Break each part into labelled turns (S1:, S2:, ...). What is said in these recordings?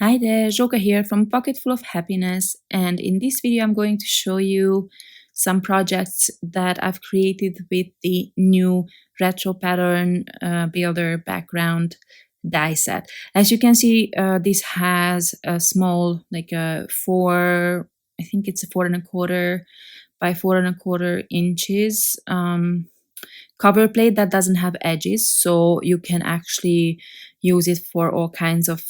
S1: Hi there, Joka here from Pocketful of Happiness, and in this video I'm going to show you some projects that I've created with the new retro pattern builder background die set. As you can see, this has a small, like a I think it's a 4¼ by 4¼ inches cover plate that doesn't have edges, so you can actually use it for all kinds of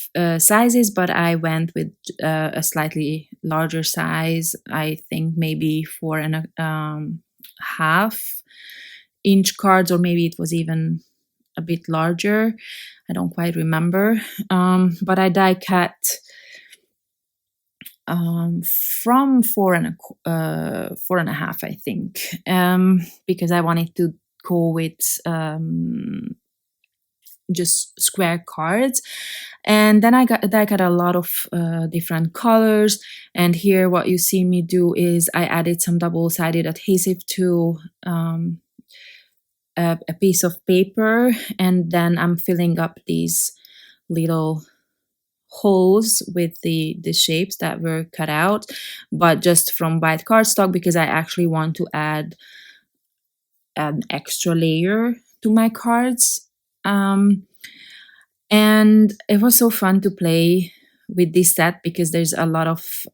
S1: sizes, but I went with a slightly larger size. I think maybe 4½ inch cards, or maybe it was even a bit larger. I don't quite remember, but I die cut from 4½ I think, because I wanted to go with just square cards. And then I got a lot of different colors, and here what you see me do is I added some double-sided adhesive to a piece of paper, and then I'm filling up these little holes with the shapes that were cut out, but just from white cardstock, because I actually want to add an extra layer to my cards. And it was so fun to play with this set because there's a lot of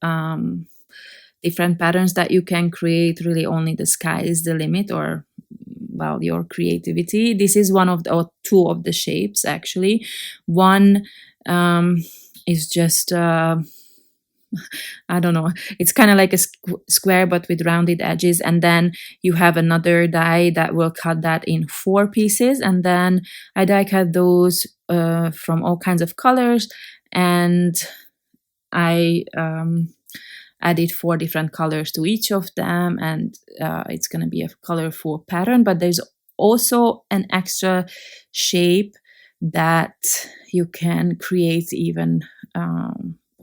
S1: different patterns that you can create. Really, only the sky is the limit, or well, your creativity. This is one of the, or two of the shapes actually. One is just I don't know, it's kind of like a square but with rounded edges, and then you have another die that will cut that in 4 pieces, and then I die cut those from all kinds of colors, and I added 4 different colors to each of them, and it's going to be a colorful pattern. But there's also an extra shape that you can create even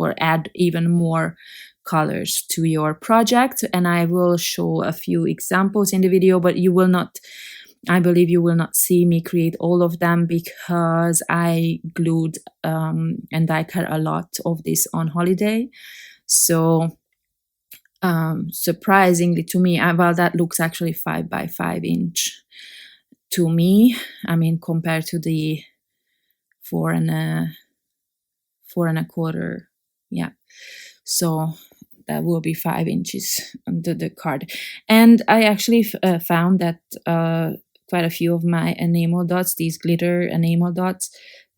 S1: or add even more colors to your project, and I will show a few examples in the video, but you will not, I believe you will not see me create all of them, because I glued and die cut a lot of this on holiday. So surprisingly to me, well, that looks actually 5 by 5 inch to me. I mean, compared to the 4¼ yeah, so that will be 5 inches under the card. And I actually found that quite a few of my enamel dots, these glitter enamel dots,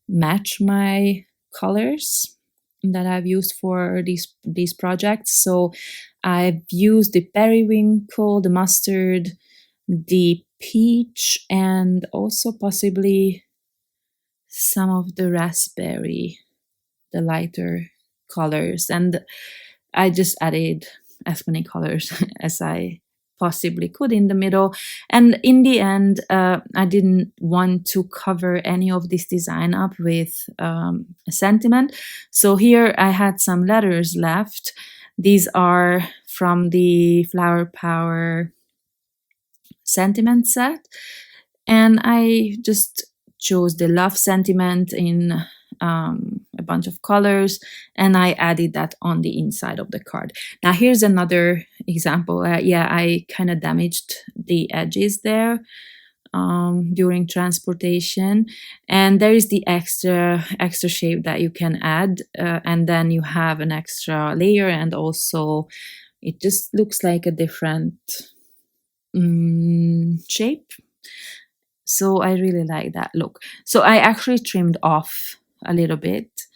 S1: match my colors that I've used for these projects. So I've used the periwinkle, the mustard, the peach, and also possibly some of the raspberry, the lighter colors, and I just added as many colors as I possibly could in the middle. And in the end, I didn't want to cover any of this design up with a sentiment, so here I had some letters left. These are from the Flower Power sentiment set, and I just chose the love sentiment in a bunch of colors, and I added that on the inside of the card. Now here's another example. Yeah, I kind of damaged the edges there during transportation, and there is the extra shape that you can add, and then you have an extra layer, and also it just looks like a different shape. So I really like that look. So I actually trimmed off a little bit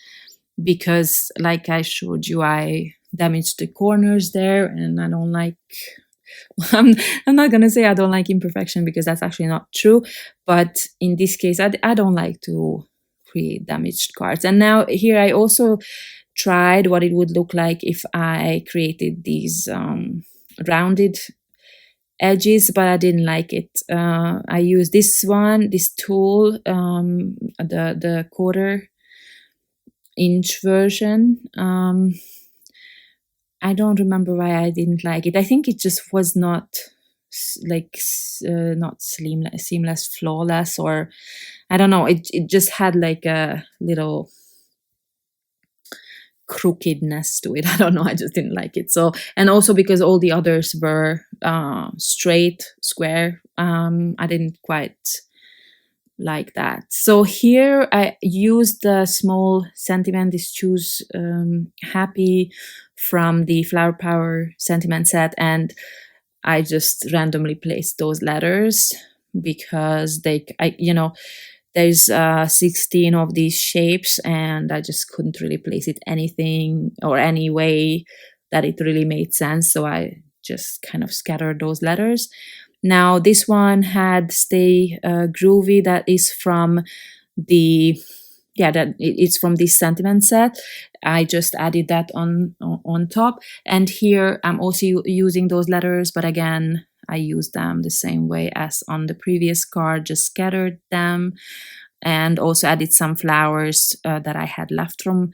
S1: because, like I showed you, I damaged the corners there, and I don't like I'm not gonna say I don't like imperfection, because that's actually not true, but in this case I don't like to create damaged cards. And now here I also tried what it would look like if I created these rounded edges, but I didn't like it. I used this tool, the 1/4 inch version. I don't remember why I didn't like it. I think it just was not not seamless, flawless, or I don't know. It just had like a little crookedness to it. I don't know, I just didn't like it. So, and also because all the others were straight, square, I didn't quite like that. So here I used the small sentiment, this choose happy from the Flower Power sentiment set, and I just randomly placed those letters because there's 16 of these shapes, and I just couldn't really place it anything or any way that it really made sense. So I just kind of scattered those letters. Now this one had Stay Groovy, that is from the it's from this sentiment set. I just added that on top, and here I'm also using those letters, but again I used them the same way as on the previous card, just scattered them and also added some flowers that I had left from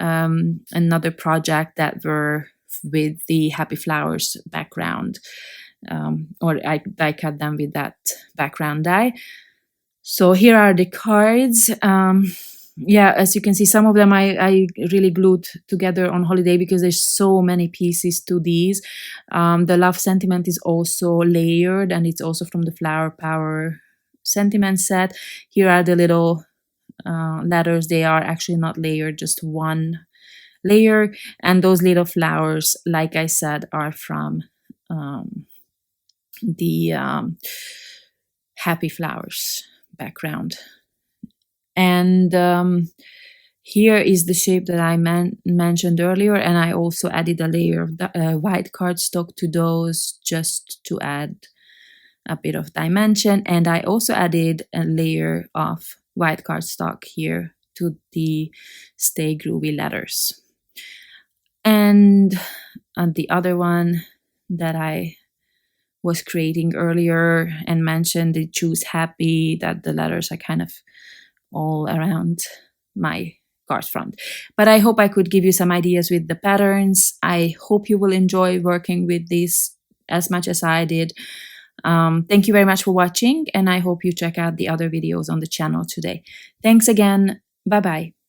S1: another project that were with the Happy Flowers background, or I cut them with that background die. So here are the cards. Yeah, as you can see, some of them I really glued together on holiday because there's so many pieces to these. The love sentiment is also layered, and it's also from the Flower Power sentiment set. Here are the little letters. They are actually not layered, just one layer. And those little flowers, like I said, are from the Happy Flowers background. And here is the shape that I mentioned earlier, and I also added a layer of white cardstock to those just to add a bit of dimension, and I also added a layer of white cardstock here to the Stay Groovy letters. And the other one that I was creating earlier and mentioned, the Choose Happy, that the letters are kind of all around my card front. But I hope I could give you some ideas with the patterns. I hope you will enjoy working with these as much as I did. Thank you very much for watching, and I hope you check out the other videos on the channel today. Thanks again. Bye-bye.